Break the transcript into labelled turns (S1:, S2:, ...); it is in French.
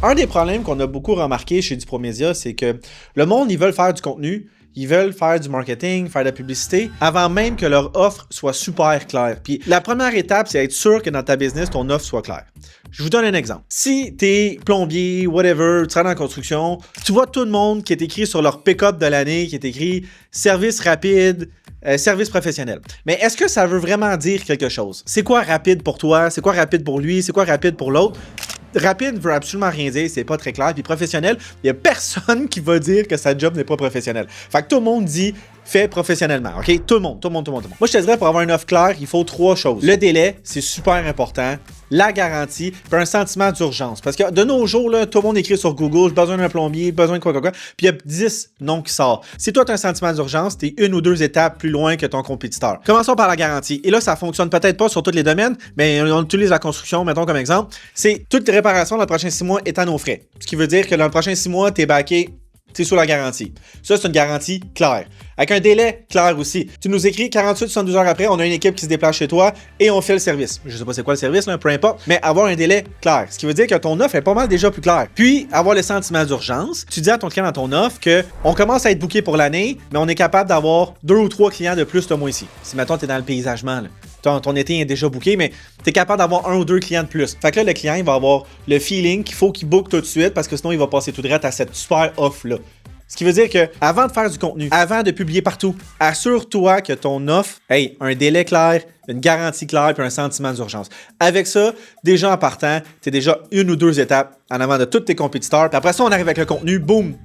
S1: Un des problèmes qu'on a beaucoup remarqué chez Dupromédia, c'est que le monde, ils veulent faire du contenu, ils veulent faire du marketing, faire de la publicité, avant même que leur offre soit super claire. Puis la première étape, c'est être sûr que dans ta business, ton offre soit claire. Je vous donne un exemple. Si t'es plombier, whatever, tu travailles dans la construction, tu vois tout le monde qui est écrit sur leur pick-up de l'année, qui est écrit « service rapide », service professionnel. Mais est-ce que ça veut vraiment dire quelque chose? C'est quoi rapide pour toi? C'est quoi rapide pour lui? C'est quoi rapide pour l'autre? Rapide veut absolument rien dire, c'est pas très clair. Puis professionnel, il y a personne qui va dire que sa job n'est pas professionnel. Fait que tout le monde dit fait professionnellement, OK? Tout le monde. Moi, je te dirais, pour avoir une offre claire, il faut 3 choses. Le délai, c'est super important. La garantie, puis un sentiment d'urgence. Parce que de nos jours, là, tout le monde écrit sur Google, j'ai besoin d'un plombier, besoin de quoi, puis il y a 10 noms qui sortent. Si toi, tu as un sentiment d'urgence, tu es 1 ou 2 étapes plus loin que ton compétiteur. Commençons par la garantie. Et là, ça fonctionne peut-être pas sur tous les domaines, mais on utilise la construction, mettons comme exemple. C'est toutes les réparations dans les prochains 6 mois est à nos frais. Ce qui veut dire que dans les prochains 6 mois, tu es backé. C'est sous la garantie. Ça, c'est une garantie claire. Avec un délai clair aussi. Tu nous écris 48-72 heures après, on a une équipe qui se déplace chez toi et on fait le service. Je sais pas c'est quoi le service, là, peu importe, mais avoir un délai clair. Ce qui veut dire que ton offre est pas mal déjà plus claire. Puis, avoir le sentiment d'urgence. Tu dis à ton client dans ton offre qu'on commence à être booké pour l'année, mais on est capable d'avoir 2 ou 3 clients de plus ce mois-ci. Si, mettons, tu es dans le paysagement, là. Ton été est déjà booké, mais tu es capable d'avoir 1 ou 2 clients de plus. Fait que là, le client, il va avoir le feeling qu'il faut qu'il book tout de suite parce que sinon, il va passer tout droit à cette super offre-là. Ce qui veut dire que avant de faire du contenu, avant de publier partout, assure-toi que ton offre, un délai clair, une garantie claire puis un sentiment d'urgence. Avec ça, déjà en partant, tu es déjà 1 ou 2 étapes en avant de tous tes compétiteurs. Puis après ça, on arrive avec le contenu, boum,